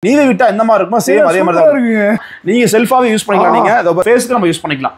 நீவே விட்டா எந்த மாதிரி இருக்குமோ சேம் அதே மாதிரி தான் இருக்குங்க. நீங்க செல்ஃபாவே யூஸ் பண்ணிக்கலாம். நீங்க அத ஃபேஸ்க்கு நம்ம யூஸ் பண்ணிக்கலாம்.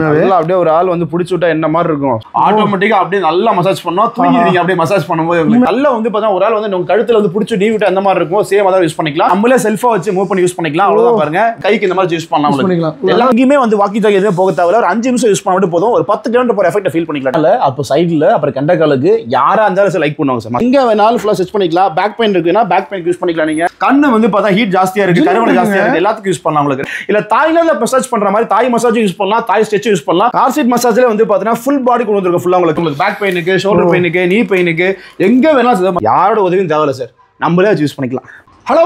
நல்லா அப்படியே ஒரு ஆள் வந்து பிடிச்சி விட்டா என்ன மாதிரி இருக்கும், ஆட்டோமேட்டிக்கா அப்படியே நல்லா மசாஜ் பண்ணோம். தூங்கிடுவீங்க அப்படியே மசாஜ் பண்ணும்போது உங்களுக்கு நல்லா வந்து பார்த்தா ஒரு ஆள் வந்து உங்க கழுத்துல வந்து பிடிச்சி நீ விட்டா எந்த மாதிரி இருக்கும் சேம் அதான் யூஸ் பண்ணிக்கலாம். நம்மளே செல்ஃபா வச்சு மூவ் பண்ணி யூஸ் பண்ணிக்கலாம். அவ்வளவுதான் பாருங்க. கைக்கு இந்த மாதிரி யூஸ் பண்ணலாம். எல்லாருக்குமே வந்து வாக்கி டாக்கி எதுவும் போக தேவையில்ல. ஒரு 5 நிமிஷம் யூஸ் பண்ண மட்டும் போதும். ஒரு 10 கிலோமீட்டர் போற எஃபெக்ட் ஃபீல் பண்ணிக்கலாம். அப்போ சைடுல அப்புறம் கண்டக்காலுக்கு யாரா இருந்தாலும் லைக் பண்ணுவாங்க சார். எங்க வேணாலும் ஃபுல்லா செட் பண்ணிக்கலாம். பேக் பெயின் இருக்குன்னா பேக் பெயின் யூஸ் பண்ணிக்கலாம். நீங்க கண்ணு வந்து பார்த்தா ஹீட் ஜாஸ்தியா இருக்கு, கருவளை ஜாஸ்தியா இருக்கு, எல்லாத்துக்கும் யூஸ் பண்ணலாம். உங்களுக்கு இல்ல தாய்ல மசாஜ் பண்ற மாதிரி தாய் மசாஜ் யூஸ் பண்ணலாம், தாய் ஸ்ட்ரெச் யூஸ் பண்ணலாம். மசாஜ்ல வந்து பாத்தீங்கன்னா ஃபுல் பாடி கொண்டு வந்திருக்கும். ஃபுல்லா உங்களுக்கு பேக் பெயினுக்கு, ஷோல்டர் பெயினுக்கு, நீ பெயினுக்கு எங்க வேணாலும் யாரோட உதவியும் தேவையில்ல சார். நம்மளே யூஸ் பண்ணிக்கலாம். ஹலோ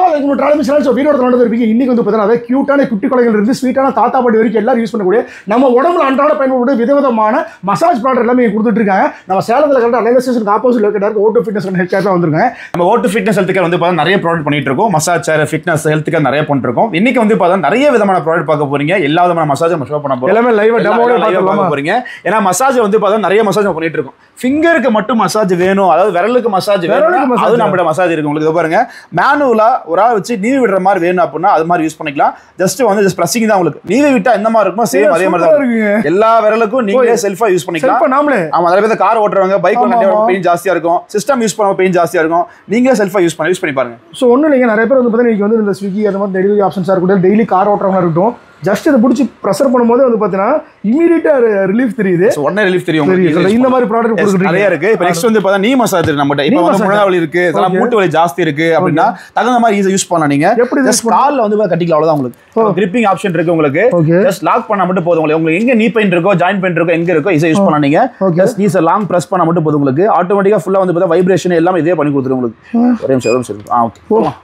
வீடியோட இருப்பீங்க. இன்னைக்கு வந்து பார்த்தீங்கன்னா கியூட்டான குட்டி குழந்தைகள் இருந்து ஸ்வீட்டான தாத்தா பாட்டி வரைக்கும் எல்லாரும் யூஸ் பண்ணக்கூடிய நம்ம உடம்புல அன்றாட பயன்படுத்த விதவிதமான மசாஜ் ப்ராடக்ட் எல்லாமே கொடுத்துட்டு இருக்காங்க. நம்ம சேலத்தில் கரெக்டாக ரயில்வே ஸ்டேஷனுக்கு ஆப்போசிட்ல இருக்க ஓட்டோ ஃபிட்னஸ் ஹெல்த் கேர் தான் வந்திருக்காங்க. நம்ம ஓட்டோ ஃபிட்னஸ் ஹெல்த் கேர் வந்து பார்த்தா நிறைய ப்ராடக்ட் பண்ணிட்டு இருக்கோம். மசாஜ் சேர், ஃபிட்னஸ் ஹெல்த் கேர் நிறைய பண்ணிட்டு இருக்கோம். இன்னைக்கு வந்து பார்த்தா நிறைய விதமான ப்ராடக்ட் பார்க்க போறீங்க. எல்லா விதமான மசாஜ் நம்ம ஷோ பண்ண போறோம். எல்லாமே லைவ் டெமோல பார்க்க போறீங்க. ஏன்னா மசாஜ் வந்து பார்த்தா நிறைய மசாஜ் பண்ணிட்டு இருக்கோம். ஃபிங்கருக்கு மட்டும் மசாஜ் வேணும், அதாவது விரலுக்கு மசாஜ் வேணும், அது நம்மளோட மசாஜ் இருக்கு. உங்களுக்கு பாருங்க மேனுவலா ஒரு ஆள் வச்சு நீவி விடுற மாதிரி வேணும் அப்படின்னா அது மாதிரி யூஸ் பண்ணிக்கலாம். ஜஸ்ட் வந்து பிரஷிங் தான். உங்களுக்கு நீவி விட்டா எந்த மாதிரி இருக்குமோ சேம் அதே மாதிரி தான் இருக்குங்க. எல்லா விரலுக்கும் நீங்களே செல்ஃபா யூஸ் பண்ணிக்கலாம். நாமளே ஆமா, நிறைய பேர் கார் ஓட்டுறவங்க பைக் பெயின் ஜாஸ்தியா இருக்கும், சிஸ்டம் யூஸ் பண்ண பெயின் ஜாஸ்தியா இருக்கும். நீங்களே செல்ஃபா யூஸ் பண்ணி பாருங்க. ஸோ ஒன்றும் இல்லைங்க, நிறைய பேர் வந்து பார்த்தீங்கன்னா வந்து இந்த ஸ்விக்கி அந்த மாதிரி டெலிவரி ஆப்ஷன்ஸாக இருக்கட்டும், டெய்லி கார் ஓட்டுறவங்க இருக்கட்டும், ஜஸ்ட் இதை பிடிச்சி ப்ரெஷர் பண்ணும்போது வந்து பார்த்தீங்கன்னா இமீடியட்டா ரிலீஃப் தெரியுது. உடனே ரிலீஃப் தெரியும். இந்த மாதிரி ப்ராடக்ட் நிறைய இருக்கு. இப்போ நெக்ஸ்ட் வந்து பார்த்தா நீ மசாஜ் நம்மகிட்ட இப்போ வந்து முழங்கால் இருக்கு, அதெல்லாம் மூட்டு வலி ஜாஸ்தி இருக்கு அப்படின்னா தகுந்த மாதிரி ஈஸியா யூஸ் பண்ணலாம். நீங்க ஜஸ்ட் கால்ல வந்து கட்டிக்கலாம், அவ்வளவுதான். உங்களுக்கு கிரிப்பிங் ஆப்ஷன் இருக்கு. உங்களுக்கு ஜஸ்ட் லாக் பண்ணா மட்டும் போதும். உங்களுக்கு எங்க நீ பெயின் இருக்கோ, ஜாயிண்ட் பெயின் இருக்கோ, எங்க இருக்கோ ஈஸியா யூஸ் பண்ணலாம். நீங்க ஜஸ்ட் நீஸ் லாங் பிரஸ் பண்ணா மட்டும் போதும். உங்களுக்கு ஆட்டோமேட்டிக்கா ஃபுல்லா வந்து பார்த்தா வைப்ரேஷன் எல்லாம் இதே பண்ணி கொடுத்துரும். உங்களுக்கு ஒரே நிமிஷம். ஓகே,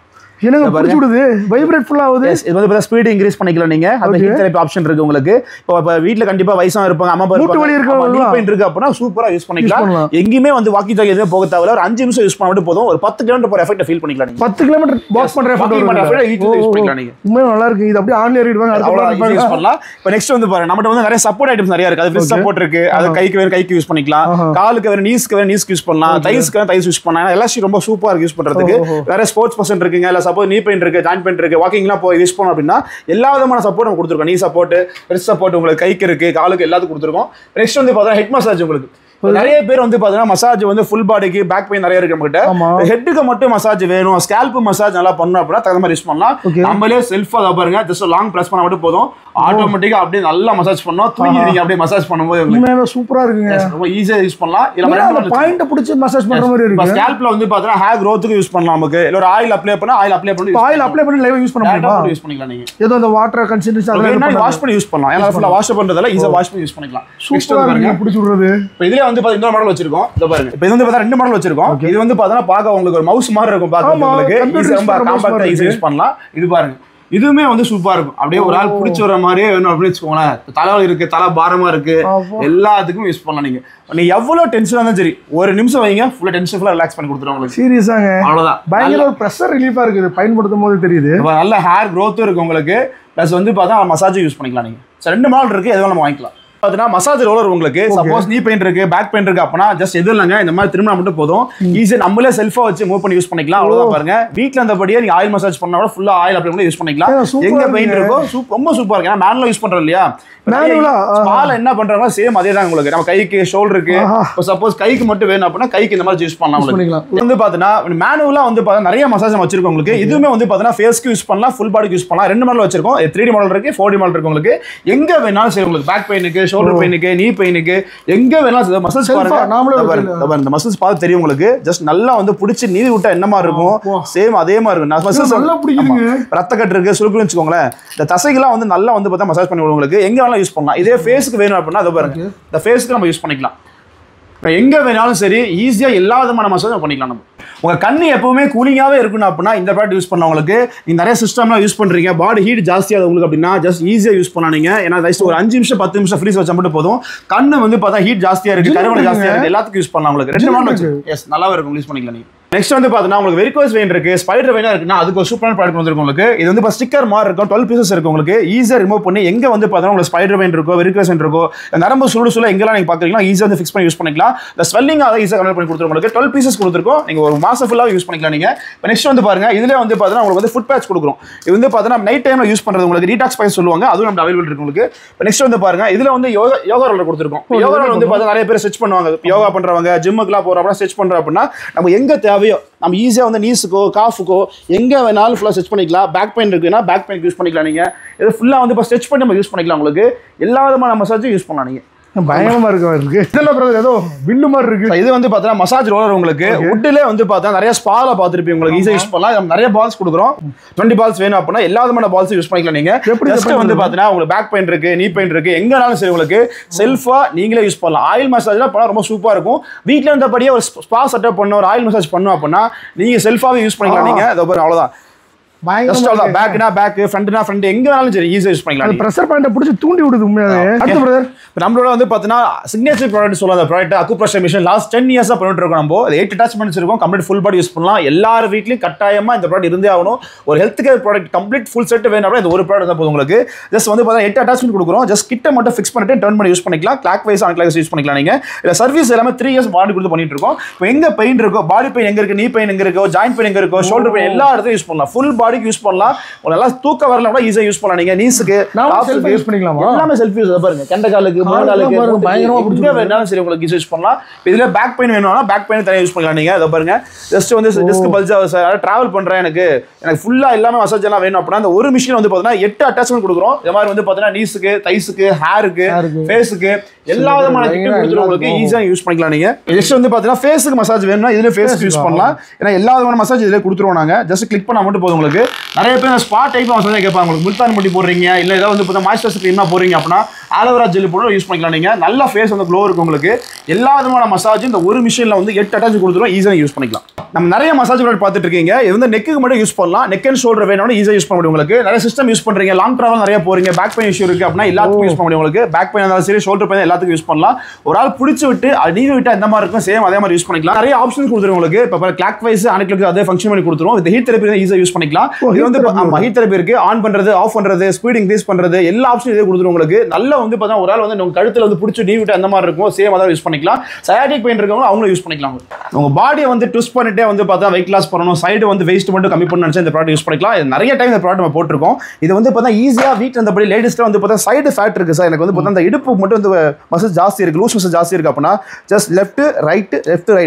என்னங்க புடிச்சு விடுது, வைப்ரேட் ஃபுல்லா ஆகுது. இது வந்து பார்த்தா ஸ்பீட் இன்க்ரீஸ் பண்ணிக்கலாம். நீங்க அந்த ஹீட் தெரப்பி ஆப்ஷன் இருக்கு. உங்களுக்கு இப்போ வீட்ல கண்டிப்பா வயசான இருப்பாங்க, அம்மா மூட்டு வலி இருக்கு, நீ பெயின் இருக்கு அப்படினா சூப்பரா யூஸ் பண்ணிக்கலாம். எங்கயுமே வந்து வாக்கி டாக்கி எதுவும் போக தேவையில்ல. ஒரு 5 நிமிஷம் யூஸ் பண்ணா மட்டும் போதும். ஒரு 10 கிலோமீட்டர் போற எஃபெக்ட் ஃபீல் பண்ணிக்கலாம். நீங்க 10 கிலோமீட்டர் வாக் பண்ற எஃபெக்ட் யூஸ் பண்ணிக்கலாம். நீங்க உண்மையா நல்லா இருக்கு. இது அப்படியே ஆன்ல ஏறிடுவாங்க, அது யூஸ் பண்ணலாம். இப்போ நெக்ஸ்ட் வந்து பாருங்க, நம்மட்ட வந்து நிறைய சப்போர்ட் ஐட்டம்ஸ் நிறைய இருக்கு. அது ஃபிட் சப்போர்ட் இருக்கு, அது கைக்கு யூஸ் பண்ணிக்கலாம், காலுக்கு வேற நீஸ்க்கு யூஸ் பண்ணலாம், தைஸ்க்கு யூஸ் பண்ணலாம். எல்லாம் ரொம்ப சூப்பரா இருக்கு யூஸ் பண்றதுக்கு. வேற ஸ்போர்ட்ஸ் பர்சன் இருக்கீங்க, இல்ல சப்போஸ் நீ பெயின் இருக்கு, ஜாயிண்ட் பெயின் இருக்கு, வாக்கிங்லாம் போய் யூஸ் பண்ணோம் அப்படின்னா எல்லா விதமான சப்போர்ட் நம்ம கொடுத்துருக்கோம். நீ சப்போர்ட், ரெஸ்ட் சப்போர்ட், உங்களுக்கு கைக்கு இருக்கு, காலுக்கு எல்லாத்துக்கும் கொடுத்துருக்கோம். நெக்ஸ்ட் வந்து பார்த்தா ஹெட் மசாஜ். உங்களுக்கு நிறைய பேர் வந்து பாத்தீங்கன்னா மசாஜ் வந்து ஃபுல் பாடிக்கு பேக் பெயின் நிறைய இருக்கு நம்மகிட்ட. ஹெட்டுக்கு மட்டும் மசாஜ் வேணும், ஸ்கேல்ப் மசாஜ் நல்லா பண்ணணும் அப்படின்னா தகுந்த மாதிரி யூஸ் பண்ணலாம். நம்மளே செல்ஃபா தான் பாருங்க, ஜஸ்ட் லாங் பிரஸ் பண்ணா மட்டும் போதும். ஆட்டோமேட்டிக்கா அப்படியே நல்லா மசாஜ் பண்ணோம். தூங்கிடுவீங்க அப்படியே மசாஜ் பண்ணும்போது சூப்பரா இருக்குங்க. ரொம்ப ஈஸியா யூஸ் பண்ணலாம். இல்ல பாயிண்ட் பிடிச்சி மசாஜ் பண்ற மாதிரி இருக்கு. ஸ்கேல்ப்ல வந்து பாத்தீங்கன்னா ஹேர் growthக்கு யூஸ் பண்ணலாம். நமக்கு இல்ல ஒரு ஆயில் அப்ளை பண்ணா ஆயில் அப்ளை பண்ணி லைவ் யூஸ் பண்ண முடியுமா? யூஸ் பண்ணிக்கலாம். நீங்க ஏதோ அந்த வாட்டர் கன்சிஸ்டன்சி அதெல்லாம் வாஷ் பண்ணி யூஸ் பண்ணலாம். ஏன்னா ஃபுல்லா வாஷ் பண்றதால ஈஸியா வாஷ் பண்ணி யூஸ் பண்ணிக்கலாம். சூப்பரா இருக்கு, பிடிச்சு விடுறது. இப்போ இதுல வந்து பாத்தீங்கன்னா இன்னொரு மாடல் வச்சிருக்கோம். இத பாருங்க, இப்போ இது வந்து பாத்தீங்கன்னா 2 மாடல் வச்சிருக்கோம். இது வந்து பாத்தீங்கன்னா பார்க்க உங்களுக்கு ஒரு மவுஸ் மாதிரி இருக்கும். பார்க்க உங்களுக்கு ஈஸியா ரொம்ப காம்பாக்ட்டா ஈஸியா யூஸ் பண்ணலாம். இது பாருங்க, இதுவுமே வந்து சூப்பரா இருக்கும். அப்படியே ஒரு ஆள் பிடிச்சி வர மாதிரியே வேணும் அப்படின்னு வச்சுக்கோங்களேன். தலைவலி இருக்கு, தலை பாரமா இருக்கு, எல்லாத்துக்கும் யூஸ் பண்ணலாம். நீங்க எவ்வளவு டென்ஷனா இருந்தாலும் சரி ஒரு நிமிஷம் வைங்க, ஃபுல்லா டென்ஷன் ஃபுல்லா ரிலாக்ஸ் பண்ணி கொடுத்துரும் உங்களுக்கு. சீரியஸாங்க, அவ்வளவுதான். பயங்கர ஒரு பிரஷர் ரிலீஃபா இருக்குது பயன்படுத்தும் போது தெரியுது. நல்ல ஹேர் growth இருக்கு உங்களுக்கு. பிளஸ் வந்து பார்த்தா மசாஜ் யூஸ் பண்ணிக்கலாம். நீங்க 2 மாடல் இருக்கு, எதுவும் நம்ம வாங்கிக்கலாம். பார்த்தீங்கன்னா மசாஜ் ரோலர் உங்களுக்கு சப்போஸ் நீ பெயின் இருக்கு, பேக் பெயின் இருக்கு அப்படின்னா ஜஸ்ட் எதுவும் இல்லைங்க, இந்த மாதிரி திரும்ப மட்டும் போதும். ஈஸியா நம்மளே செல்ஃபா வச்சு மூவ் பண்ணி யூஸ் பண்ணிக்கலாம். அவ்வளவுதான் பாருங்க. வீட்ல இருந்தபடியே நீங்க ஆயில் மசாஜ் பண்ணா கூட ஃபுல்லா ஆயில் அப்ளை பண்ணி யூஸ் பண்ணிக்கலாம். எங்க பெயின் இருக்கோ ரொம்ப சூப்பரா இருக்கு. ஏன்னா மேனுவலா யூஸ் பண்றோம் இல்லையா, ஸ்பால என்ன பண்றாங்க சேம் அதே தான். உங்களுக்கு நம்ம கைக்கு ஷோல்டருக்கு, இப்போ சப்போஸ் கைக்கு மட்டும் வேணும் அப்படின்னா கைக்கு இந்த மாதிரி யூஸ் பண்ணலாம். வந்து பாத்தீங்கன்னா மேனுவலா வந்து பாத்தீங்கன்னா நிறைய மசாஜ் நம்ம வச்சிருக்கோம். உங்களுக்கு இதுவுமே வந்து பாத்தீங்கன்னா ஃபேஸ்க்கு யூஸ் பண்ணலாம், ஃபுல் பாடிக்கு யூஸ் பண்ணலாம். 2 மாடல் வச்சிருக்கோம். 3D மாடல் இருக்கு, 4D மாடல் இருக்கு. உங்களுக்கு எங்க வேணாலும் சரி, உங்களுக்கு பேக் பெயினுக்கு, ஷோல்டர் பெயினுக்கு, நீ பெயினுக்கு எங்க வேணாலும் மசில்ஸ் பாருங்க. இந்த மசில்ஸ் பார்த்து தெரியும் உங்களுக்கு. ஜஸ்ட் நல்லா வந்து பிடிச்சி நீவி விட்டா என்ன மாதிரி இருக்கும் சேம் அதே மாதிரி இருக்கும். மசில்ஸ் நல்லா பிடிக்குங்க. ரத்த கட்டு இருக்கு, சுருக்குன்னு வச்சுக்கோங்களேன். இந்த தசைகள்லாம் வந்து நல்லா வந்து பார்த்தா மசாஜ் பண்ணி விடுவோம். உங்களுக்கு எங்க வேணாலும் யூஸ் பண்ணலாம். இதே ஃபேஸ்க்கு வேணும் அப்படின்னா அதை பாருங்க, இந்த ஃபேஸ்க்கு நம்ம யூஸ் பண்ணிக்கலாம். எங்க வேணாலும் சரி ஈஸியா எல்லா விதமான மசாஜ் பண்ணிக்கலாம். நம்ம உங்க கண்ணு எப்பவுமே கூலிங்காவே இருக்கணும் அப்படின்னா இந்த ப்ராடக்ட் யூஸ் பண்ணவங்களுக்கு நீங்க நிறைய சிஸ்டம்லாம் யூஸ் பண்றீங்க, பாடி ஹீட் ஜாஸ்தியாக உங்களுக்கு அப்படின்னா ஜஸ்ட் ஈஸியா யூஸ் பண்ணலாம். நீங்க ஏன்னா ஒரு 5 நிமிஷம் 10 நிமிஷம் ஃப்ரீஸ் வச்சா மட்டும் போதும். கண்ணு வந்து பார்த்தா ஹீட் ஜாஸ்தியா இருக்கு, கருவளை ஜாஸ்தியா இருக்கு, எல்லாத்துக்கும் யூஸ் பண்ணலாம். உங்களுக்கு 2 மாடல் வச்சு எஸ் நல்லாவே இருக்கும், யூஸ் பண்ணிக்கலாம். நீங்க நெக்ஸ்ட் வந்து பார்த்தீங்கன்னா உங்களுக்கு வெரிகோஸ் வெயின் இருக்கு, ஸ்பைடர் வெயினா இருக்குன்னா அதுக்கு ஒரு சூப்பரான ப்ராடக்ட் வந்துருக்கு உங்களுக்கு. இது வந்து இப்போ ஸ்டிக்கர் மாதிரி இருக்கும், 12 பீசஸ் இருக்கு உங்களுக்கு. ஈஸியாக ரிமூவ் பண்ணி எங்க வந்து பார்த்தீங்கன்னா உங்களுக்கு ஸ்பைடர் வெயின் இருக்கோ வெரிகோஸ் வெயின் இருக்கோ நரம்பு சுடு எங்கெல்லாம் நீங்க பாக்குறீங்கன்னா ஈஸியாக வந்து ஃபிக்ஸ் பண்ணி யூஸ் பண்ணிக்கலாம். இந்த ஸ்வெல்லிங் அதை ஈஸியாக கன்வெர்ட் பண்ணி கொடுத்துருக்கோம் உங்களுக்கு. 12 பீசஸ் கொடுத்துருக்கோம், நீங்க ஒரு மாசம் ஃபுல்லாக யூஸ் பண்ணிக்கலாம் நீங்க. இப்போ நெக்ஸ்ட் வந்து பாருங்க இதுல வந்து பார்த்தீங்கன்னா உங்களுக்கு வந்து ஃபுட் பேட்ச் கொடுக்குறோம். இது வந்து பார்த்தீங்கன்னா நைட் டைம்ல யூஸ் பண்றது உங்களுக்கு டீடாக்ஸ் பைஸ் சொல்லுவாங்க, அதுவும் நம்ம அவைலபிள் இருக்கு உங்களுக்கு. இப்போ நெக்ஸ்ட் வந்து பாருங்க இதுல வந்து யோகா ரோலர் கொடுத்துருக்கோம். யோகா ரோலர் வந்து பார்த்தா நிறைய பேர் ஸ்ட்ரெச் பண்ணுவாங்க, யோகா பண்றவங்க ஜிம்முக்குலாம் போறப்ப ஸ்ட்ரெச் பண்றோம் அப்படின்னா நம்ம எங்க தேவையோ நம்ம ஈஸியாக வந்து நீஸுக்கோ காஃபுக்கோ எங்கே வேணாலும் ஃபுல்லாக ஸ்ட்ரெச் பண்ணிக்கலாம். பேக் பெயின் இருக்குன்னா பேக் பெயின் யூஸ் பண்ணிக்கலாம் நீங்கள். இது ஃபுல்லாக வந்து இப்போ ஸ்ட்ரெச் பண்ணி நம்ம யூஸ் பண்ணிக்கலாம் உங்களுக்கு. எல்லா விதமான மசாஜும் யூஸ் பண்ணலாம் நீங்கள். பயங்கரமா இருக்கு. இதெல்லாம் பிரதர் ஏதோ வில்லு மாதிரி இருக்கு. இது வந்து பார்த்தா மசாஜ் ரோலர் உங்களுக்கு உட்லேயே வந்து பார்த்தா நிறைய ஸ்பால பார்த்துருப்பீங்க உங்களுக்கு. ஈஸியாக யூஸ் பண்ணலாம். நிறைய பால்ஸ் கொடுக்குறோம், 20 பால்ஸ் வேணும் அப்படின்னா எல்லா விதமான பால்ஸ் யூஸ் பண்ணிக்கலாம் நீங்க. எப்படி வந்து பார்த்தீங்கன்னா உங்களுக்கு பேக் பெயின் இருக்கு, நீ பெயின் இருக்கு, எங்கனாலும் சரி உங்களுக்கு செல்ஃபா நீங்களே யூஸ் பண்ணலாம். ஆயில் மசாஜ்லாம் பண்ணால் ரொம்ப சூப்பராக இருக்கும். வீட்டில் இருந்தபடியே ஒரு ஸ்பா செட்டப் பண்ண ஒரு ஆயில் மசாஜ் பண்ணோம் அப்படின்னா நீங்க செல்ஃபாவே யூஸ் பண்ணிக்கலாம் நீங்க. அது அவ்வளோதான். பேக்னா பேக், ஃப்ரண்ட்னா ஃப்ரண்ட், எங்க வேணாலும் சரி ஈஸியா யூஸ் பண்ணிக்கலாம். பிரஷர் பாயிண்ட பிடிச்சி தூண்டி விடுது உண்மையாவே. அடுத்து பிரதர் நம்மளோட வந்து பார்த்தீங்கன்னா சிக்னேச்சர் ப்ராடக்ட் சொல்லலாம். அந்த ப்ராடக்ட் அக்குப்ரெஷர் மிஷின் லாஸ்ட் 10 இயர்ஸாக பண்ணிட்டு இருக்கோம். நம்ம 8 அட்டாச்மெண்ட்ஸ் இருக்கும், கம்ப்ளீட் ஃபுல் பாடி யூஸ் பண்ணலாம். எல்லார் வீட்லையும் கட்டாயமா இந்த ப்ராடக்ட் இருந்தே ஆகணும். ஒரு health care product complete full set வேணும் அப்படின்னா இந்த ஒரு ப்ராடக்ட் தான் போதும் உங்களுக்கு. ஜஸ்ட் வந்து பார்த்தா 8 அட்டாச்மெண்ட் கொடுக்குறோம். ஜஸ்ட் கிட்ட மட்டும் ஃபிக்ஸ் பண்ணிட்டு டர்ன் பண்ணி யூஸ் பண்ணிக்கலாம். Clockwise on clockwise use பண்ணிக்கலாம் நீங்க. இல்ல சர்வீஸ் எல்லாமே 3 இயர்ஸ் பாடி கொடுத்து பண்ணிட்டு இருக்கோம். இப்போ எங்க பெயின் இருக்கோ, பாடி பெயின் எங்க இருக்கு, நீ பெயின் எங்க இருக்கோ, ஜாயிண்ட் பெயின் எங்க இருக்கோ, ஷோல்டர் பெயின் எல்லா இடத்தையும் யூஸ் பண்ணலாம். ஃபுல் பாடிக்கு யூஸ் பண்ணலாம். நல்லா தூக்க வரல கூட ஈஸியா யூஸ் பண்ணலாம் நீங்க. நீஸ்க்கு செல்ஃப் யூஸ் பண்ணிக்கலாமா? எல்லாமே செல்ஃப் யூஸ் பாருங்க. கெண்டகாலுக்கு, மூணாலுக்கு பயங்கரமா பிடிச்ச வேணாலும் சரி உங்களுக்கு யூஸ் பண்ணலாம். இதுல பேக் பெயின் வேணும்னா பேக் பெயின் தனியா யூஸ் பண்ணலாம் நீங்க. இத பாருங்க ஜஸ்ட் வந்து டிஸ்க் பல்ஜ் டிராவல் பண்றேன் எனக்கு ஃபுல்லா எல்லாமே மசாஜ் எல்லாம் வேணும் அப்படின்னா அந்த ஒரு மிஷின் வந்து பாத்தீங்கன்னா 8 அட்டாச்மெண்ட் கொடுக்குறோம். இந்த மாதிரி வந்து பாத்தீங்கன்னா நீஸ்க்கு, தைஸ்க்கு, ஹேருக்கு, ஃபேஸ்க்கு எல்லா விதமான கிட் கொடுத்துரும் உங்களுக்கு. ஈஸியா யூஸ் பண்ணிக்கலாம் நீங்க. நெக்ஸ்ட் வந்து பாத்தீங்கன்னா ஃபேஸ்க்கு மசாஜ் வேணும்னா இதுல ஃபேஸ்க்கு யூஸ் பண்ணலாம். ஏன்னா எல்லா விதமான மசாஜ் இதுல கொடுத்துருவோம் நாங்க. ஜஸ்ட் கிளிக் பண்ணா மட்டும் போதும் உங்களுக்கு. நிறைய பேர் ஸ்பா டைப் மசாஜ் கேட்பாங்க உங்களுக்கு. முல்தான் முடி போடுறீங்க இல்ல ஏதாவது வந்து பார்த்தா மாய்ஸ்சரைசர் கிரீமா போடுறீங்க அப்படின்னா ஆலோவேரா ஜெல் போட்டு யூஸ் பண்ணிக்கலாம் நீங்க. நல்ல ஃபேஸ் வந்து க்ளோ இருக்கும் உங்களுக்கு. எல்லா விதமான மசாஜும் இந்த ஒரு மிஷின்ல வந்து 8 அட்டாச் கொடுத்துரும். ஈஸியா யூஸ் பண்ணிக்கலாம். நம்ம நிறைய மசாஜ் ப்ராடக்ட் பார்த்துட்டு இருக்கீங்க. இது வந்து நெக்குக்கு மட்டும் யூஸ் பண்ணலாம். நெக் அண்ட் ஷோல்டர் வேணும்னா ஈஸியா யூஸ் பண்ண முடியும் உங்களுக்கு. நிறைய சிஸ்டம் யூஸ் பண்றீங்க, லாங் டிராவல் நிறைய போறீங்க, பேக் பெயின் இஷ்யூ இருக்கு அப்படின்னா எல்லாத்துக்கும் யூஸ் பண்ண முடியும் உங்களுக்கு. பேக் பெயின் இருந்தாலும் சரி, ஷோல்டர் பெயின் எல்லாத்துக்கும் யூஸ் பண்ணலாம். ஒரு ஆள் பிடிச்சி விட்டு நீங்க விட்டு எந்த மாதிரி இருக்கும் சேம் அதே மாதிரி யூஸ் பண்ணிக்கலாம். நிறைய ஆப்ஷன்ஸ் கொடுத்துரும் உங்களுக்கு. இப்போ கிளாக் வைஸ் ஆன் கிளாக் அதே ஃபங்க்ஷன் பண்ணி கொடுத்துரும். இந்த ஹீட் தெரபி ஈஸியா யூஸ் பண்ணிக்கலாம். இது வந்து ஹீட் தெரபி இருக்கு, ஆன் பண்றது, ஆஃப் பண்றது, ஸ்பீட் இன்க்ரீஸ் பண்றது எல்லா ஆப்ஷனும் இதே கொடுத்துரும் உங்களுக்கு. நல்லா வந்து பார்த்தா ஒரு ஆள் வந்து உங்க கழுத்துல வந்து பிடிச்சி நீ விட்டு அந்த மாதிரி இருக்கும் சேம் அதான் யூஸ் பண்ணிக்கலாம். சயாட்டிக் பெயின் இருக்கவங்க அவங்களும் யூஸ் பண்ணிக்கலாம். உங்க பாடியை வந்து ட்விஸ்ட் பண்ணிட்டே வந்து பார்த்தா வெயிட் லாஸ் பண்ணணும், சைடு வந்து வெயிட் மட்டும் கம்மி பண்ணணும் நினைச்சா இந்த ப்ராடக்ட் யூஸ் பண்ணிக்கலாம். இது நிறைய டைம் இந்த ப்ராடக்ட் நம்ம போட்டிருக்கோம். இது வந்து பார்த்தா ஈஸியா வீட்டில் இருந்தபடி லேடிஸ்ல வந்து பார்த்தா சைடு ஃபேட் இருக்கு சார் எனக்கு வந்து பார்த்தா அந்த இடுப்பு மட்டும் வந்து மசில் ஜாஸ்தி இருக்கு, லூஸ் மசில் ஜாஸ்தி இருக்கு அப்படின்னா ஜஸ்ட் லெஃப்ட் ரைட்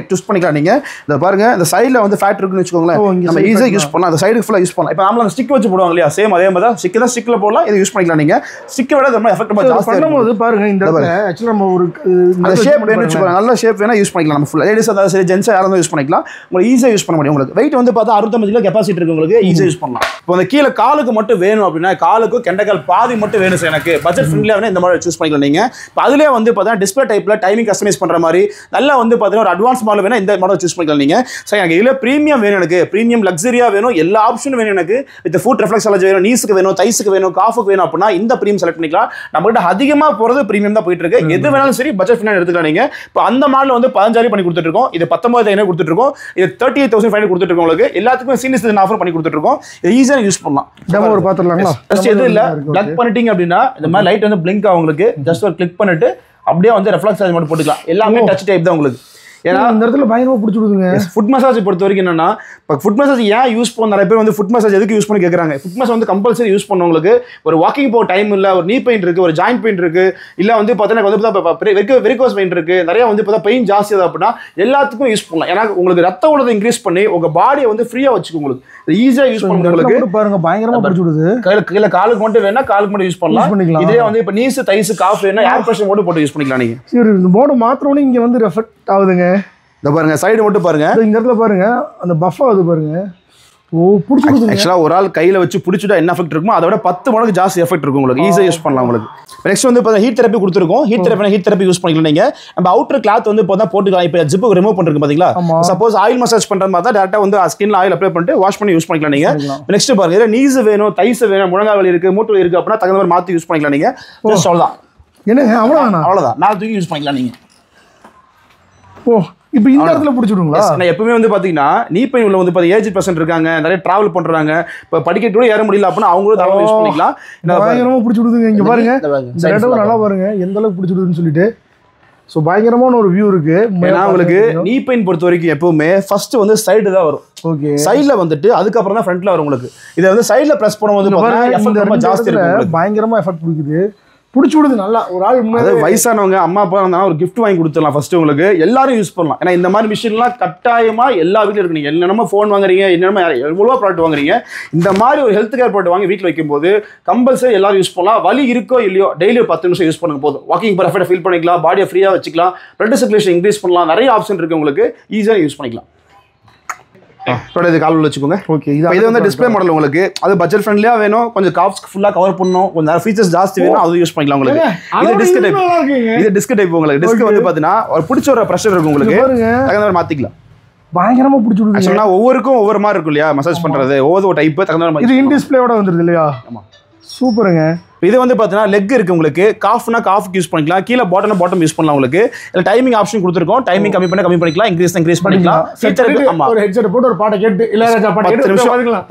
ட்விஸ்ட் பண்ணிக்கலாம் நீங்க. இந்த பாருங்க இந்த சைடுல வந்து ஃபேட் இருக்குன்னு வச்சுக்கோங்களேன், நம்ம ஈஸியா யூஸ் பண்ணலாம். அந்த சைடு ஃபுல்லா யூஸ் பண்ணலாம். இப்போ நாம ஸ்டிக் வச்சு போடுவாங்க இல்லையா, சேம் அதே மாதிரி தான் ஸ்டிக் தான் ஸ்டிக்ல போடலாம். இதை யூஸ் பண்ணிக்கலாம் நீங்க. ஸ்டிக்கை விட ரொம்ப எஃபெக்டிவா ஜாஸ்தி பண்ணும்போது பாருங்க இந்த ஆக்சுவலா நம்ம ஒரு ஷேப் வேணும் வச்சுக்கோங்க, நல்ல ஷேப் வேணா யூஸ் பண்ணிக்கலாம். நம்ம ஃபுல்லா லேடிஸ் அதாவது சரி ஜென்ஸ் யாரும் யூஸ் பண்ணிக்கலாம். உங்களுக்கு ஈஸியா யூஸ் பண்ண முடியும். உங்களுக்கு வெயிட் வந்து பார்த்தா 65 கிலோ கெப்பாசிட்டி இருக்கு உங்களுக்கு. ஈஸியா யூஸ் பண்ணலாம். இப்போ அந்த கீழே காலுக்கு மட்டும் வேணும் அப்படின்னா காலுக்கு கெண்டக்கால் பாதி மட்டும் வேணும் சார் எனக்கு பட்ஜெட் ஃப்ரெண்ட்லியா வேணும் இந்த மாதிரி சூஸ் பண்ணிக்கலாம் நீங்க. இப்போ அதுலேயே வந்து பார்த்தா டிஸ்பிளே டைப்ல டைமிங் கஸ்டமைஸ் பண்ற மாதிரி நல்லா வந்து பார்த்தீங்கன்னா ஒரு அட்வான்ஸ் மாடல் வேணும் இந்த மாடல் சூஸ் பண்ணிக்கலாம் நீங்க. சார் எனக்கு இதில் ப்ரீமியம் வேணும், எனக்கு ப்ரீமியம் லக்ஸரியா வேணும், எல்லா ஆப்ஷனும் வேணும் எனக்கு. வித் ஃபுட் ரெஃப்ளெக்ஸாலஜி வேணும், நீஸுக்கு வேணும், தைஸுக்கு வேணும், காஃபுக்கு வேணும் அப்படின்னா இந்த ப்ரீமியம் செலக்ட் பண்ணிக்கலாம். நம்மகிட்ட அதிகமாக போகிறது ப்ரீமியம் தான் போயிட்டு இருக்கு. எது வேணாலும் சரி பட்ஜெட் ஃப்ரெண்ட்லியா எடுத்துக்கலாம் நீங்க. இப்போ அந்த மாடல் வந்து 15,000 பண்ணி கொடுத்துட்டு இருக்கோம். இது 19,500 கொடுத்துட்டு இருக்கோம். இது 38,500 கொடுத்துட்டு இருக்கோம். உங்களுக்கு எல்லாத்துக்கும் சீனியர் ஆஃபர் பண்ணி கொடுத்துட்டு இருக்கோம். இது ஈஸியா யூஸ் பண்ணலாம். டெமோ ஒரு பாத்துறலாங்களா? ஜஸ்ட் எது இல்ல பிளக் பண்ணிட்டீங்க அப்படின்னா இந்த மாதிரி லைட் வந்து பிளிங்க் ஆகும் உங்களுக்கு. ஜஸ்ட் ஒரு கிளிக் பண்ணிட்டு அப்படியே வந்து ரெஃப்ளெக்ஸ் சார்ஜ் மட்டும் போட்டுக்கலாம். எல்லாமே டச் டைப் தான் உங்களுக்கு. ஏன்னா அந்த இடத்துல பயங்கரமா பிடிச்சி விடுதுங்க. ஃபுட் மசாஜ் பொறுத்த வரைக்கும் என்னன்னா இப்போ ஃபுட் மசாஜ் ஏன் யூஸ் பண்ண நிறைய பேர் வந்து ஃபுட் மசாஜ் எதுக்கு யூஸ் பண்ணி கேட்குறாங்க. ஃபுட் மசாஜ் வந்து கம்பல்சரி யூஸ் பண்ணவங்களுக்கு ஒரு வாக்கிங் போக டைம் இல்லை, ஒரு நீ பெயின் இருக்கு, ஒரு ஜாயிண்ட் பெயின் இருக்கு, இல்லை வந்து பார்த்தீங்கன்னா வெரிகோஸ் பெயின் இருக்கு, நிறைய வந்து பார்த்தா பெயின் ஜாஸ்தி ஆகுது அப்படின்னா எல்லாத்துக்கும் யூஸ் பண்ணலாம். ஏன்னா உங்களுக்கு ரத்த ஓட்டத்தை இன்க்ரீஸ் பண்ணி உங்க பாடியை வந்து ஃப்ரீயா வச்சுக்கும். உங்களுக்கு ஈஸியா யூஸ் பண்ண உங்களுக்கு பாருங்க பயங்கரமா பிடிச்சி விடுது. கையில காலுக்கு மட்டும் வேணா காலுக்கு மட்டும் யூஸ் பண்ணலாம். இதே வந்து இப்போ நீஸ் தைஸ் காஃப் வேணா ஏர் பிரஷர் மட்டும் போட்டு யூஸ் பண்ணிக்கலாம் நீங்க. சரி இந்த போர்டு மாத்திரமே இங்க வந்து ரெஃபெக்ட் ஆகுதுங்க. இந்த பாருங்க சைடு மட்டும் பாருங்க, இந்த இடத்துல பாருங்க அந்த பஃப் ஆகுது பாருங்க. ஆக்சுவலா ஒரு ஆள் கையில வச்சு பிடிச்சிட்டா என்ன எஃபெக்ட் இருக்குமோ அதோட 10 மடங்கு ஜாஸ்தி எஃபெக்ட் இருக்கும் உங்களுக்கு. ஈஸியா யூஸ் பண்ணலாம் உங்களுக்கு. நெக்ஸ்ட் வந்து இப்போ ஹீட் தெரப்பி கொடுத்துருக்கோம். ஹீட் தெரப்பி யூஸ் பண்ணிக்கலாம் நீங்க. நம்ம அவுட்டர் கிளாத் வந்து இப்போ தான் போட்டுக்கலாம். இப்போ ஜிப்பு ரிமூவ் பண்றதுக்கு பாத்தீங்களா, சப்போஸ் ஆயில் மசாஜ் பண்ற மாதிரி தான் டேரக்டா வந்து ஸ்கின்ல ஆயில் அப்ளை பண்ணிட்டு வாஷ் பண்ணி யூஸ் பண்ணிக்கலாம் நீங்க. நெக்ஸ்ட் பாருங்க இதுல நீஸ் வேணும், தைஸ் வேணும், முழங்கால் வலி இருக்கு, மூட்டு இருக்கு அப்படின்னா தகுந்த மாதிரி மாத்தி யூஸ் பண்ணிக்கலாம் நீங்க. ஜஸ்ட் அவ்வளவுதான். என்னங்க அவ்வளவுதான் மேல தூக்கி யூஸ் பண்ணிக்கலாம் நீங்க. ஓ இப்போ இந்த இடத்துல பிடிச்சிடுங்களா? நான் எப்பவுமே வந்து பாத்தீங்கன்னா நீ பெயின் உள்ள வந்து ஏஜ் பர்சன்ட் இருக்காங்க, நிறைய டிராவல் பண்றாங்க, இப்போ படிக்கட்டு கூட ஏற முடியல அப்படின்னா அவங்களும் தாராளமா யூஸ் பண்ணிக்கலாம். பயங்கரமா பிடிச்சிடுதுங்க. இங்க பாருங்க, இந்த இடம் நல்லா பாருங்க எந்த அளவுக்கு பிடிச்சிடுதுன்னு சொல்லிட்டு. ஸோ பயங்கரமான ஒரு வியூ இருக்கு. ஏன்னா உங்களுக்கு நீ பெயின் பொறுத்த வரைக்கும் எப்பவுமே ஃபர்ஸ்ட் வந்து சைடு தான் வரும். ஓகே, சைடுல வந்துட்டு அதுக்கப்புறம் தான் ஃப்ரண்ட்ல வரும் உங்களுக்கு. இதை வந்து சைடுல பிரஸ் பண்ணும்போது ரொம்ப ஜாஸ்தி இருக்கும், பயங்கரமா எஃபெக்ட் கொடுக்குது, பிடிச்சி விடுது நல்லா. ஒரு ஆள் வயசானவங்க அம்மா அப்பா இருந்தாலும் ஒரு கிஃப்ட் வாங்கி கொடுத்துடலாம் ஃபர்ஸ்ட். உங்களுக்கு எல்லாரும் யூஸ் பண்ணலாம். ஏன்னா இந்த மாதிரி மிஷின்லாம் கட்டாயமா எல்லா வீட்லயும் இருக்கு. நீங்க என்னென்னமோ ஃபோன் வாங்குறீங்க, என்னென்னமோ எவ்வளோ ப்ராடக்ட் வாங்குறீங்க, இந்த மாதிரி ஒரு ஹெல்த் கேர் ப்ராடக்ட் வாங்கி வீட்டில் வைக்கும்போது கம்பல்சரி எல்லாரும் யூஸ் பண்ணலாம். வலி இருக்கோ இல்லையோ டெய்லி 10 நிமிஷம் யூஸ் பண்ணுங்க போதும். வாக்கிங் பர்ஃபெக்டாக ஃபீல் பண்ணிக்கலாம், பாடியை ஃப்ரீயாக வச்சுக்கலாம், பிளட் சர்க்குலேஷன் இன்க்ரீஸ் பண்ணலாம், நிறைய ஆப்ஷன் இருக்கு உங்களுக்கு, ஈஸியாக யூஸ் பண்ணிக்கலாம். இது கால் வச்சுக்கோங்க. ஓகே, இது வந்து டிஸ்பிளே மாடல் உங்களுக்கு. அது பட்ஜெட் ஃப்ரெண்ட்லியா வேணும், கொஞ்சம் காப்ஸ் ஃபுல்லா கவர் பண்ணணும், கொஞ்சம் ஃபீச்சர்ஸ் ஜாஸ்தி வேணும், அது யூஸ் பண்ணிக்கலாம் உங்களுக்கு. இது டிஸ்க் டைப். இது டிஸ்க் டைப் உங்களுக்கு. டிஸ்க் வந்து பாத்தீங்கன்னா ஒரு பிடிச்ச ஒரு பிரஷர் இருக்கும் உங்களுக்கு, தகுந்த மாதிரி மாத்திக்கலாம். பயங்கரமா பிடிச்சி விடுது. ஆக்சுவலா ஒவ்வொருக்கும் ஒவ்வொரு மாதிரி இருக்கும் இல்லையா மசாஜ் பண்றது, ஒவ்வொரு டைப் தகுந்த மாதிரி. இது இன் டிஸ்பிளேயோட வந்துருது இல்லையா? ஆமா, சூப்பருங்க. இது வந்து பார்த்தீங்கன்னா லெக் இருக்கு உங்களுக்கு. காஃப்னா காஃப்க்கு யூஸ் பண்ணிக்கலாம், கீழே பாட்டம்னா பாட்டம் யூஸ் பண்ணலாம் உங்களுக்கு. இதில் டைமிங் ஆப்ஷன் கொடுத்துருக்கோம். டைமிங் கம்மி பண்ணிக்கலாம், இன்க்ரீஸ் பண்ணிக்கலாம். ஒரு ஹெட்செட் போட்டு ஒரு பாட்டை கேட்டு இளையராஜா பாட்டு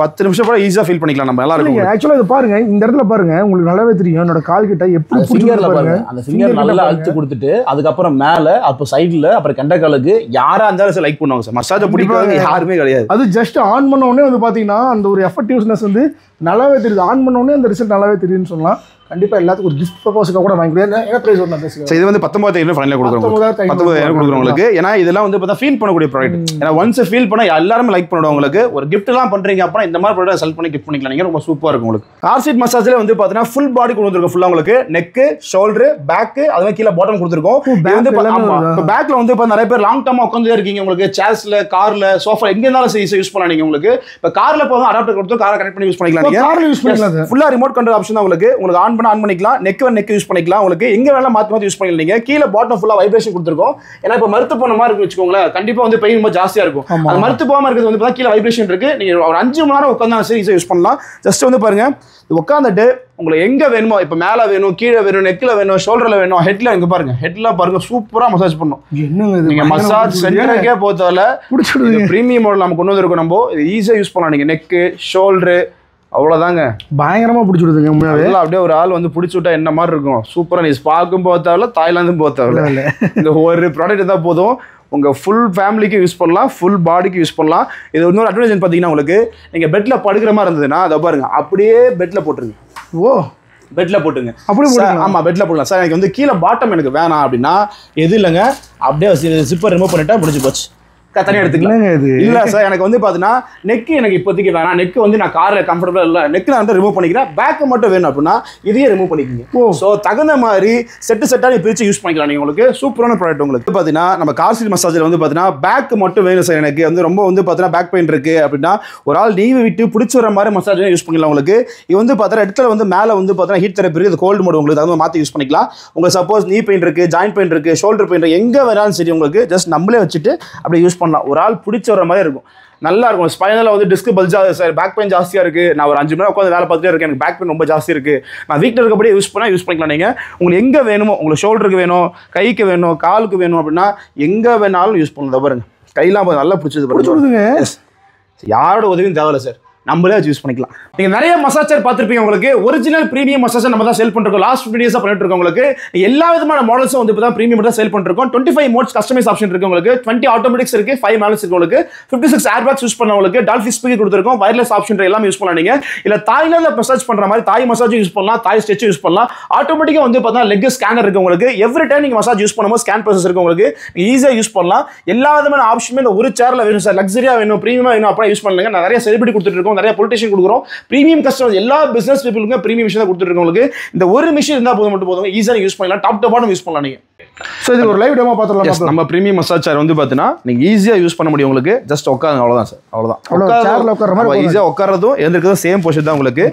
10 நிமிஷம் கூட ஈஸியாக ஃபீல் பண்ணிக்கலாம் நம்ம. நல்லா இருக்கும். ஆக்சுவலாக இது பாருங்க, இந்த இடத்துல பாருங்க உங்களுக்கு நல்லாவே தெரியும் என்னோட கால் கிட்ட எப்படி ஃபிங்கர்ல பாருங்க. அந்த ஃபிங்கர் நல்லா அழுத்து கொடுத்துட்டு அதுக்கப்புறம் மேல அப்போ சைடுல அப்புறம் கெண்ட காலுக்கு யாரா இருந்தாலும் லைக் பண்ணுவாங்க சார். மசாஜ் பிடிக்காத யாருமே கிடையாது. அது ஜஸ்ட் ஆன் பண்ண உடனே வந்து பாத்தீங்கன்னா அந்த ஒரு எஃபெக்டிவ்னஸ் வந்து நல்லாவே தெரியுது. ஆன் பண்ண உடனே அந்த ரிசல்ட் நல்லாவே தெரியுதுன்னு சொல்லலாம். கண்டிப்பா எல்லாத்துக்கும் ஒரு கிஃப்ட் பர்பஸ்க்கு கூட வாங்கி கொடுங்க. என்ன பிரைஸ் வரணும் பேசுங்க. இது வந்து 19,000 ஃபைனலா கொடுக்குறோம். 19,000 கொடுக்குறோம் உங்களுக்கு. ஏன்னா இதெல்லாம் வந்து பார்த்தா ஃபீல் பண்ணக்கூடிய ப்ராடக்ட். ஏன்னா ஒன்ஸ் ஃபீல் பண்ணா எல்லாரும் லைக் பண்ணுவாங்க உங்களுக்கு. ஒரு கிஃப்ட் எல்லாம் பண்றீங்க அப்படின்னா இந்த மாதிரி ப்ராடக்ட் செல் பண்ணி கிஃப்ட் பண்ணிக்கலாம். நீங்க ரொம்ப சூப்பரா இருக்கும் உங்களுக்கு. கார் சீட் மசாஜ்ல வந்து பாத்தீங்கன்னா ஃபுல் பாடி கொண்டு வந்திருக்கும். ஃபுல்லா உங்களுக்கு நெக், ஷோல்டர், பேக், அதுவே கீழே பாட்டம் கொடுத்துருக்கோம். இது வந்து பேக்ல வந்து இப்போ நிறைய பேர் லாங் டர்மா உட்காந்து இருக்கீங்க உங்களுக்கு. சேர்ஸ்ல, கார்ல, சோஃபா எங்க இருந்தாலும் யூஸ் பண்ணலாம் நீங்க உங்களுக்கு. இப்போ கார்ல போதும் அடாப்டர் கொடுத்து காரை கனெக்ட் பண்ணி யூஸ் பண்ணிக்கலாம். நீங்க கார்ல யூஸ் பண்ணிக்கலாம். ஃபுல்லா ரிமோட் கண்ட்ரோல் ஆப்ஷன் தான் உங்களுக்கு. உங்களுக்கு ஆன் பண்ண ஆன் பண்ணிக்கலாம். நெக் யூஸ் பண்ணிக்கலாம். உங்களுக்கு எங்க வேணா மாத்தி யூஸ் பண்ணிக்கலாம். நீங்க கீழ பாட்டம் ஃபுல்லா வைப்ரேஷன் கொடுத்திருக்கோம். ஏன்னா இப்ப மறுத்து போன மாதிரி இருக்கு வெச்சுக்கோங்களேன், கண்டிப்பா வந்து பெயின் ரொம்ப ஜாஸ்தியா இருக்கும். அது மறுத்து போகாம இருக்கிறது வந்து பார்த்தா கீழ வைப்ரேஷன் இருக்கு. நீங்க ஒரு 5 மணி நேரம் உட்கார்ந்தா சரி யூஸ் பண்ணலாம். ஜஸ்ட் வந்து பாருங்க, உட்கார்ந்துட்டு உங்களுக்கு எங்க வேணுமோ, இப்ப மேல வேணும், கீழே வேணும், நெக்ல வேணும், ஷோல்டர்ல வேணும், ஹெட்ல இங்க பாருங்க, ஹெட்ல பாருங்க சூப்பரா மசாஜ் பண்ணும். என்னங்க இது, நீங்க மசாஜ் சென்டருக்கே போறதால புடிச்சிடுது. பிரீமியம் மாடல் நம்ம கொண்டு வந்திருக்கோம். நம்ம இது ஈஸியா யூஸ் பண்ணலாம். நீங்க நெக், ஷோல்டர் அவ்வளவுதாங்க, பயங்கரமா பிடிச்சிடுதுங்க. உண்மையாவே அப்படியே ஒரு ஆள் வந்து பிடிச்சி விட்டா என்ன மாதிரி இருக்கும். சூப்பரா. நீ ஸ்பாக்கும் போத்தாவில, தாய்லாந்தும் போத்தாவில, இந்த ஒரு ப்ராடக்ட் தான் போதும். உங்க ஃபுல் ஃபேமிலிக்கு யூஸ் பண்ணலாம், ஃபுல் பாடிக்கு யூஸ் பண்ணலாம். இது இன்னொரு அட்வான்டேஜ் பார்த்தீங்கன்னா உங்களுக்கு, நீங்க பெட்ல படுக்கிற மாதிரி இருந்ததுன்னா அதை பாருங்க அப்படியே பெட்ல போட்டுருங்க. ஓ, பெட்ல போட்டுங்க. அப்படி ஆமா, பெட்ல போடலாம் சார். எனக்கு வந்து கீழே பாட்டம் எனக்கு வேணாம் அப்படின்னா எது இல்லைங்க, அப்படியே ஜிப்பர் ரிமூவ் பண்ணிட்டா முடிஞ்சு போச்சு. தனியாக எடுத்துக்கலாம். இல்ல சார், எனக்கு வந்து பாத்தீங்கன்னா நெக் எனக்கு இப்போதைக்கு வேணாம், நெக் வந்து நான் கார்ல கம்ஃபர்டபுளா இல்ல, நெக் நான் வந்து ரிமூவ் பண்ணிக்கிறேன், பேக் மட்டும் வேணும் அப்படின்னா இதையே ரிமூவ் பண்ணிக்கோங்க. ஸோ தகுந்த மாதிரி செட்டா நீ பிரிச்சு யூஸ் பண்ணிக்கலாம். நீங்க உங்களுக்கு சூப்பரான ப்ராடக்ட். உங்களுக்கு பாத்தீங்கன்னா நம்ம கார் சீட் மசாஜ்ல வந்து பாத்தீங்கன்னா பேக் மட்டும் வேணும் சார், எனக்கு வந்து ரொம்ப வந்து பாத்தீங்கன்னா பேக் பெயின் இருக்கு அப்படின்னா ஒரு ஆள் நீவி விட்டு பிடிச்ச வர மாதிரி மசாஜ் யூஸ் பண்ணிக்கலாம். உங்களுக்கு இது வந்து பாத்தீங்கன்னா இடத்துல வந்து மேல வந்து பாத்தீங்கன்னா ஹீட் தெரப்பி இருக்கு, கோல்டு மோட் உங்களுக்கு தகுந்த மாத்தி யூஸ் பண்ணிக்கலாம். உங்களுக்கு சப்போஸ் நீ பெயின் இருக்கு, ஜாயிண்ட் பெயின் இருக்கு, ஷோல்டர் பெயின் இருக்கு, எங்க வேணாலும் சரி உங்களுக்கு ஜஸ்ட் நம்மளே வச்சுட்டு அப்படியே யூஸ் பண்ணலாம். ஒரு ஆள் பிடிச்ச வர மாதிரி இருக்கும், நல்லா இருக்கும். ஸ்பைனல்ல வந்து டிஸ்க் பல்ஜ் ஆகுது சார், பேக் பெயின் ஜாஸ்தியா இருக்கு, நான் ஒரு 5 மணி நேரம் உட்காந்து வேலை பார்த்துட்டே இருக்கேன், எனக்கு பேக் பெயின் ரொம்ப ஜாஸ்தி இருக்கு, நான் வீட்டில் இருக்கப்படியே யூஸ் பண்ணிக்கலாம். நீங்க உங்களுக்கு எங்க வேணுமோ, உங்களுக்கு ஷோல்டருக்கு வேணும், கைக்கு வேணும், காலுக்கு வேணும் அப்படின்னா எங்க வேணாலும் யூஸ் பண்ணலாம். பாருங்க கையெல்லாம் நல்லா பிடிச்சது, யாரோட உதவியும் தேவையில்லை சார், நம்மளே யூஸ் பண்ணிக்கலாம். நீங்க நிறைய மசாஜர் பார்த்திருப்பீங்க. உங்களுக்கு ஒரிஜினல் பிரீமியம் மசாஜர் நம்ம தான் சேல் பண்றோம். லாஸ்ட் 15 இயர்ஸா பண்ணிட்டு இருக்கோம். உங்களுக்கு எல்லா விதமான மாடல்ஸும் வந்து இப்பதான் பிரீமியம் தான் சேல் பண்றோம். 25 மோட்ஸ் கஸ்டமைஸ் ஆப்ஷன் இருக்கு உங்களுக்கு, 20 ஆட்டோமேட்டிக்ஸ் இருக்கு, 5 மேனுவல்ஸ் இருக்கு உங்களுக்கு, 56 ஏர் பேக்ஸ் யூஸ் பண்ணவங்களுக்கு, டால்ஃபின் ஸ்பீக்கர் கொடுத்திருக்கோம், வயர்லெஸ் ஆப்ஷன் எல்லாம் யூஸ் பண்ணலாம். நீங்க இல்ல தாய்லாந்துல மசாஜ் பண்ற மாதிரி தாய் மசாஜ் யூஸ் பண்ணலாம், தாய் ஸ்ட்ரெச் யூஸ் பண்ணலாம். ஆட்டோமேட்டிக்கா வந்து பார்த்தா லெக் ஸ்கேனர் இருக்கு உங்களுக்கு, எவ்ரி டைம் நீங்க மசாஜ் யூஸ் பண்ணும்போது ஸ்கேன் ப்ராசஸ் இருக்கு உங்களுக்கு, ஈஸியா யூஸ் பண்ணலாம். எல்லா விதமான ஆப்ஷனுமே இந்த ஒரு சேர்ல வேணும் சார், லக்ஸரியா வேணும், பிரீமியமா வேணும் அப்படியே யூஸ் பண்ணுங்க. நிறைய செலிபிரிட்டி கொடுத்துட்டு இருக்கோம், நிறைய பொலிட்டிஷியன் கொடுக்குறோம். பிரீமியம் கஸ்டமர்ஸ் எல்லா பிசினஸ் பீப்புளுக்கும் பிரீமியம் மிஷின் தான் கொடுத்துட்டு இருக்கோம். உங்களுக்கு இந்த ஒரு மிஷின் இருந்தா போதும், ஈஸியா யூஸ் பண்ணலாம், டாப் டு பாட்டம் யூஸ் பண்ணலாம். நீங்க சோ இது ஒரு லைவ் டெமோ பார்த்தறலாம். நம்ம பிரீமியம் மசாஜ் சேர் வந்து பாத்தீனா நீங்க ஈஸியா யூஸ் பண்ண முடியும். உங்களுக்கு ஜஸ்ட் உட்காருங்க, அவ்வளவுதான் சார், அவ்வளவுதான். சேர்ல உட்கார்ற மாதிரி ஈஸியா உட்கார்றதும் எழுந்திருக்கிறதும் சேம் பொசிஷன் தான் உங்களுக்கு.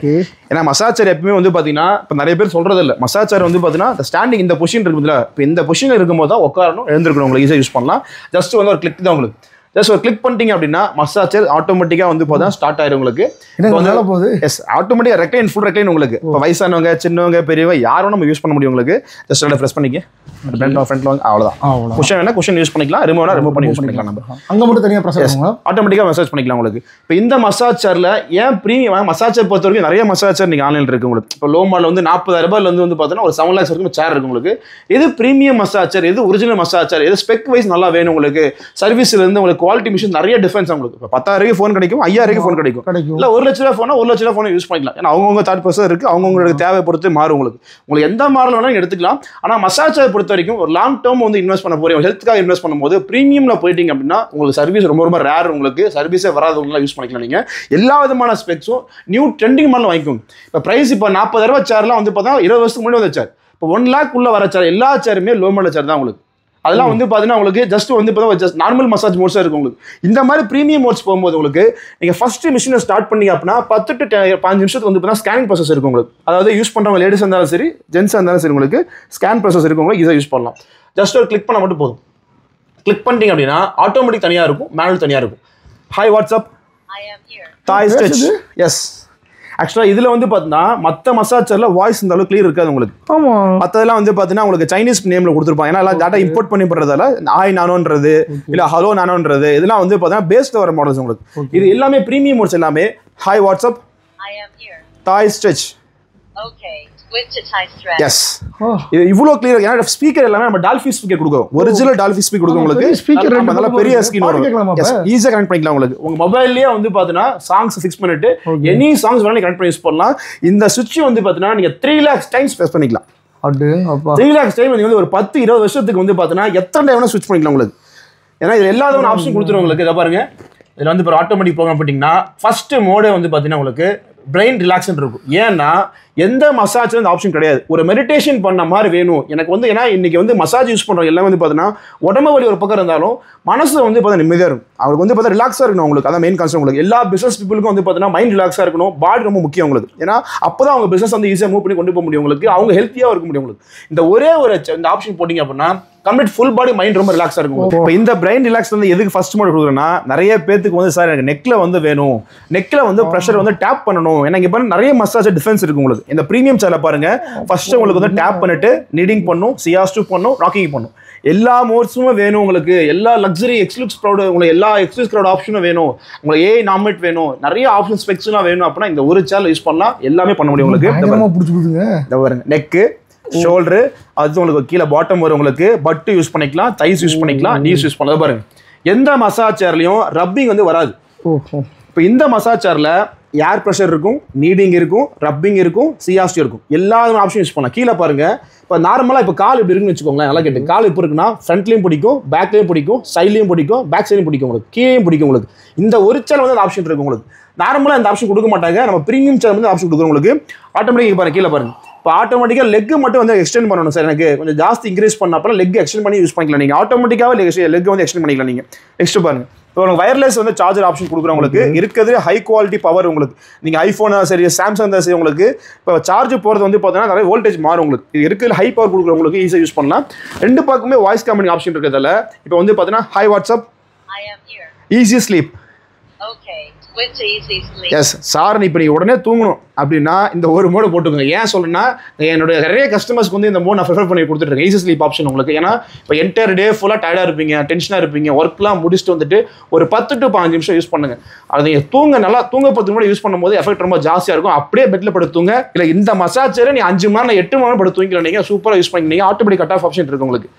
ஏன்னா மசாஜ் சேர் எப்பவுமே வந்து பாத்தீங்கன்னா இப்ப நிறைய பேர் சொல்றது இல்ல, மசாஜ் சேர் வந்து பாத்தீங்கன்னா இந்த ஸ்டாண்டிங் இந்த பொசிஷன் இருக்குதுல, இப்போ இந்த பொசிஷன்ல இருக்கும்போது தான் உட்காரணும், எழுந்திருக்கணும். உங்களுக்கு ஈஸியா யூஸ் பண்ணலாம். ஜஸ்ட் வந்து ஒரு கிளிக் தான் உங்களுக்கு. ஜஸ்ட் ஒரு கிளிக் பண்ணிட்டீங்க அப்படின்னா மசாஜர் ஆட்டோமேட்டிக்கா வந்து பார்த்தா ஸ்டார்ட் ஆயிரும் உங்களுக்கு. எஸ் ஆட்டோமேட்டிக்கா ரெக்லைன் ஃபுல் ரெக்லைன் உங்களுக்கு. இப்போ வயசானவங்க சின்னவங்க பெரியவங்க யாரும் நம்ம யூஸ் பண்ண முடியும் உங்களுக்கு. ஜஸ்ட் ரெண்டு பிரஸ் பண்ணிக்க ஃப்ரண்ட்ல அவ்வளவுதான். குஷன் வேணா குஷன் யூஸ் பண்ணிக்கலாம், ரிமூவ் பண்ணி யூஸ் பண்ணிக்கலாம். நம்ம அங்க மட்டும் தனியா பிரஸ் பண்ணுங்க, ஆட்டோமேட்டிக்கா மசாஜ் பண்ணிக்கலாம் உங்களுக்கு. இப்போ இந்த மசாஜ் சேர்ல ஏன் பிரீமியம் மசாஜர் பொறுத்த வரைக்கும் நிறைய மசாஜ் சேர் நீங்க ஆன்லைன்ல இருக்கு உங்களுக்கு. இப்போ லோ மாடல் வந்து 40,000 ரூபாயில வந்து பார்த்தீங்கன்னா ஒரு 7 lakhs வரைக்கும் சேர் இருக்கு உங்களுக்கு. எது பிரீமியம் மசாஜ் சேர், எது ஒரிஜினல் மசாஜ் சேர், எது ஸ்பெக் வைஸ் நல்லா வேணும் உங்களுக்கு, சர்வீஸ்ல இருந்து உங்களுக்கு குவாலிட்டி மிஷின் நிறைய டிஃபரன்ஸ் உங்களுக்கு. இப்போ 10,000 ஃபோன் கிடைக்கும், 5,000 ஃபோன் கிடைக்கும், இல்ல 1 லட்ச ரூபாய் ஃபோனா 1 லட்ச ரூபாய் ஃபோன் யூஸ் பண்ணிக்கலாம். ஏன்னா அவங்கவுங்க தாட் ப்ராசஸ் இருக்கு, அவங்கவுங்களோட தேவை பொறுத்து மாறும் உங்களுக்கு. உங்களுக்கு எந்த மாடல் வேணாலும் எடுத்துக்கலாம். ஆனா மசாஜ் சேர் பொறுத்த வரைக்கும் ஒரு லாங் டேர்ம் வந்து இன்வெஸ்ட் பண்ண போறீங்க, ஹெல்த்துக்காக இன்வெஸ்ட் பண்ணும்போது பிரீமியம்ல போயிட்டீங்க அப்படின்னா உங்களுக்கு சர்வீஸ் ரொம்ப ரொம்ப ரேர். உங்களுக்கு சர்வீஸே வராதவங்களாம் யூஸ் பண்ணிக்கலாம். நீங்க எல்லா விதமான ஸ்பெக்ஸும் நியூ ட்ரெண்டிங் மாடல் வாங்கிக்கோங்க. இப்போ பிரைஸ் இப்போ 40,000 ரூபாய் சேர்லாம் வந்து பார்த்தா 20 வருஷத்துக்கு முன்னாடி வந்த சேர், இப்போ 1 lakh உள்ள வர சேர் எல்லா சேருமே லோ மாடல் சேர் தான் உங்களுக்கு. அதெல்லாம் வந்து பார்த்தீங்கன்னா உங்களுக்கு ஜஸ்ட் வந்து ஜஸ்ட் நார்மல் மசாஜ் மோட்ஸாக இருக்கும் உங்களுக்கு. இந்த மாதிரி ப்ரீமியம் மோட்ஸ் போகும்போது உங்களுக்கு நீங்கள் ஃபர்ஸ்ட் மிஷினை ஸ்டார்ட் பண்ணீங்க அப்படின்னா 10 to 15 நிமிஷத்துக்கு வந்து பார்த்தீங்கன்னா ஸ்கேனிங் ப்ராசஸ் இருக்கும் உங்களுக்கு. அதாவது யூஸ் பண்ணுறவங்க லேடிஸ் இருந்தாலும் சரி ஜென்ஸாக இருந்தாலும் சரி உங்களுக்கு ஸ்கேன் ப்ராசஸ் இருக்கும் உங்களுக்கு. ஈஸியாக யூஸ் பண்ணலாம். ஜஸ்ட் ஒரு கிளிக் பண்ண மட்டும் போதும். கிளிக் பண்ணிட்டீங்க அப்படின்னா ஆட்டோமேட்டிக் தனியாக இருக்கும், மேனுவல் தனியாக இருக்கும். ஹாய் வாட்ஸ்அப் தாய் ஸ்ட்ரெச். எஸ் ஆக்சுவலாக இதில் வந்து பார்த்தீங்கன்னா மற்ற மசாஜ் சேர்ல வாய்ஸ் இந்த அளவுக்கு கிளியர் இருக்காது உங்களுக்கு. மற்றதெல்லாம் வந்து பார்த்தீங்கன்னா உங்களுக்கு சைனீஸ் நேமில் கொடுத்துருப்பாங்க. ஏன்னா எல்லாம் டேட்டா இம்போர்ட் பண்ணி போடுறதால ஆய் நானோன்றது இல்லை ஹலோ நானோன்றது இதெல்லாம் வந்து பார்த்தீங்கன்னா பேஸ்ட் வர மாடல்ஸ் உங்களுக்கு. இது எல்லாமே ப்ரீமியம் மோட்ஸ் எல்லாமே. ஹாய் வாட்ஸ்அப் தாய் ஸ்ட்ரெச். எஸ் இது இவ்வளோ கிளியர். ஏன்னா ஸ்பீக்கர் எல்லாமே நம்ம டால்ஃபி ஸ்பீக்கர் கொடுக்கும், ஒரிஜினல் டால்ஃபி ஸ்பீக்கர் கொடுக்கும் உங்களுக்கு. ஸ்பீக்கர் நல்ல பெரிய ஸ்கிரீன் வரும், ஈஸியாக கனெக்ட் பண்ணிக்கலாம் உங்களுக்கு. உங்க மொபைல்லேயே வந்து பார்த்தீங்கன்னா சாங்ஸ் ஃபிக்ஸ் பண்ணிட்டு எனி சாங்ஸ் வேணாலும் கனெக்ட் பண்ணி யூஸ் பண்ணலாம். இந்த சுவிட்ச் வந்து பார்த்தீங்கன்னா நீங்கள் 3 lakhs டைம்ஸ் ப்ரெஸ் பண்ணிக்கலாம். 3 lakhs டைம் நீங்கள் வந்து ஒரு 10-20 வருஷத்துக்கு வந்து பார்த்தீங்கன்னா எத்தனை டைம் வேணால் ஸ்விட்ச் பண்ணிக்கலாம் உங்களுக்கு. ஏன்னா இது எல்லா ஆப்ஷன் கொடுத்துருவோம் உங்களுக்கு. இதை பாருங்க, இதில் வந்து இப்போ ஆட்டோமேட்டிக் ப்ரோக்ராம் பண்ணிட்டீங்கன்னா ஃபர்ஸ்ட் மோடே வந்து பார்த்தீங்கன்னா உங்களுக்கு பிரெயின் ரிலாக்ஸன் இருக்கும். ஏன்னா எந்த மசாஜ் இந்த ஆப்ஷன் கிடையாது. ஒரு மெடிடேஷன் பண்ண மாதிரி வேணும் எனக்கு வந்து. ஏன்னா இன்னைக்கு வந்து மசாஜ் யூஸ் பண்ணுறவங்க எல்லாம் வந்து பார்த்தீங்கன்னா உடம்பு வலி ஒரு பக்கம் இருந்தாலும் மனசு வந்து பார்த்தா நிம்மதியாக இருக்கும். அவருக்கு வந்து பார்த்தா ரிலாக்ஸாக இருக்கணும் உங்களுக்கு. அதான் மெயின் கான்செப்ட் உங்களுக்கு. எல்லா பிசினஸ் பீப்புளுக்கும் வந்து பார்த்தீங்கன்னா மைண்ட் ரிலாக்ஸாக இருக்கணும், பாடி ரொம்ப முக்கியம் உங்களுக்கு. ஏன்னா அப்போ தான் அவங்க பிசினஸ் வந்து ஈஸியாக மூவ் பண்ணி கொண்டு போக முடியும் உங்களுக்கு. அவங்க ஹெல்த்தியாக இருக்க முடியும் உங்களுக்கு. இந்த ஒரே ஒரு இந்த ஆப்ஷன் போட்டிங்க அப்படின்னா கம்ப்ளீட் ஃபுல் பாடி மைண்ட் ரொம்ப ரிலாக்ஸாக இருக்கும். இப்போ இந்த பிரெயின் ரிலாக்ஸ் வந்து எதுக்கு ஃபர்ஸ்ட் மோட் கொடுக்குறேன்னா நிறைய பேருக்கு வந்து சார் எனக்கு நெக்ல வந்து வேணும், நெக்ல வந்து ப்ரெஷர் வந்து டேப் பண்ணணும். ஏன்னா இங்கே பாருங்க நிறைய மசாஜ் டிஃபரன்ஸ் இருக்கு உங்களுக்கு. இந்த ப்ரீமியம் சேர்ல பாருங்க ஃபர்ஸ்ட் உங்களுக்கு வந்து டேப் பண்ணிட்டு நீடிங் பண்ணும், சியாஸ்டு பண்ணும், ராக்கிங் பண்ணும். எல்லா மோட்ஸுமே வேணும் உங்களுக்கு. எல்லா லக்ஸரி எக்ஸ்க்ளூசிவ் க்ரௌட் உங்களுக்கு எல்லா எக்ஸ்க்ளூசிவ் க்ரௌட் ஆப்ஷனும் வேணும் உங்களுக்கு. ஏஐ நாமினேட் வேணும், நிறைய ஆப்ஷன் ஸ்பெக்ஸ்லாம் வேணும் அப்படின்னா இந்த ஒரு சேர்ல யூஸ் பண்ணலாம், எல்லாமே பண்ண முடியும் உங்களுக்கு. இந்த பாருங்க நெக்கு, ஷோல்டரு, அது உங்களுக்கு கீழே பாட்டம் வரும் உங்களுக்கு. பட்டு யூஸ் பண்ணிக்கலாம், தைஸ் யூஸ் பண்ணிக்கலாம், நீஸ் யூஸ் பண்ணலாம். பாருங்க எந்த மசாஜ் சேர்லையும் ரப்பிங் வந்து வராது. இப்போ இந்த மசாஜ் சேர்ல ஏர் ப்ரெஷர் இருக்கும், நீடிங் இருக்கும், ரப்பிங் இருக்கும், சியாஸ்டி இருக்கும். எல்லா ஆப்ஷன் யூஸ் பண்ணலாம். கீழே பாருங்க இப்போ நார்மலாக இப்போ கால் இப்படி இருக்குன்னு வச்சுக்கோங்களேன். நல்லா கேட்டு கால் இப்போ இருக்குன்னா ஃப்ரண்ட்லையும் பிடிக்கும், பேக்லையும் பிடிக்கும், சைட்லையும் பிடிக்கும், பேக் சைட்லையும் பிடிக்கும் உங்களுக்கு, கீழேயும் பிடிக்கும் உங்களுக்கு. இந்த ஒரு சேர் வந்து ஆப்ஷன் இருக்கு உங்களுக்கு. நார்மலாக இந்த ஆப்ஷன் கொடுக்க மாட்டாங்க. நம்ம ப்ரீமியம் சேர் வந்து ஆப்ஷன் கொடுக்குறோம் உங்களுக்கு. ஆட்டோமேட்டிக் பாருங்க கீழே பாருங்க. இப்போ ஆட்டோமேட்டிக்காக லெக் மட்டும் வந்து எக்ஸ்டெண்ட் பண்ணணும் சார், எனக்கு கொஞ்சம் ஜாஸ்தி இன்க்ரீஸ் பண்ண அப்புறம் லெக் எக்ஸ்டெண்ட் பண்ணி யூஸ் பண்ணிக்கலாம். நீங்கள் ஆட்டோமேட்டிக்காக லெக் வந்து எக்ஸ்டெண்ட் பண்ணிக்கலாம். நீங்கள் நெக்ஸ்ட் பாருங்க இப்போ உங்களுக்கு வயர்லெஸ் வந்து சார்ஜர் ஆப்ஷன் கொடுக்குறவங்களுக்கு இருக்கிறது ஹை குவாலிட்டி பவர் உங்களுக்கு. நீங்கள் ஐஃபோனா சரி சாம்சங் தான் சரி உங்களுக்கு இப்போ சார்ஜ் போகிறது வந்து பார்த்தீங்கன்னா நிறைய வோல்டேஜ் மாறும் உங்களுக்கு. இது இருக்கிறது ஹை பவர் கொடுக்குறவங்களுக்கு ஈஸியாக யூஸ் பண்ணலாம். ரெண்டு பக்கமே வாய்ஸ் கமெண்டிங் ஆப்ஷன் இருக்கிறதால இப்போ வந்து பார்த்தீங்கன்னா hi what's up easy sleep. Yes sir இப்போ நீங்கள் உடனே தூங்கணும் அப்படின்னா இந்த ஒரு மோடு போட்டுக்கோங்க. ஏன் சொல்றேன்னா என்னோட நிறைய கஸ்டமர்ஸ்க்கு வந்து இந்த மோட் நான் ப்ரிஃபர் பண்ணி கொடுத்துருக்கேன், ஈஸி ஸ்லீப் ஆப்ஷன் உங்களுக்கு. ஏன்னா இப்போ என்டையர் டே ஃபுல்லாக டயர்டாக இருப்பீங்க, டென்ஷனாக இருப்பீங்க, ஒர்க்லாம் முடிச்சுட்டு வந்துட்டு ஒரு 10 to 15 நிமிஷம் யூஸ் பண்ணுங்க. அது நீங்கள் நல்லா தூங்க 10 நிமிடம் யூஸ் பண்ணும்போது எஃபெக்ட் ரொம்ப ஜாஸ்தியாக இருக்கும். அப்படியே பெட்டில் படுத்துங்க. இல்லை இந்த மசாஜரை நீ 5 மணி நேரம் 8 மணி நேரம் படுத்து தூங்கிக்கலாம். நீங்கள் சூப்பராக யூஸ் பண்ணிக்கிறீங்க. ஆட்டோமேட்டிக் கட் ஆஃப் ஆப்ஷன் இருக்கு உங்களுக்கு.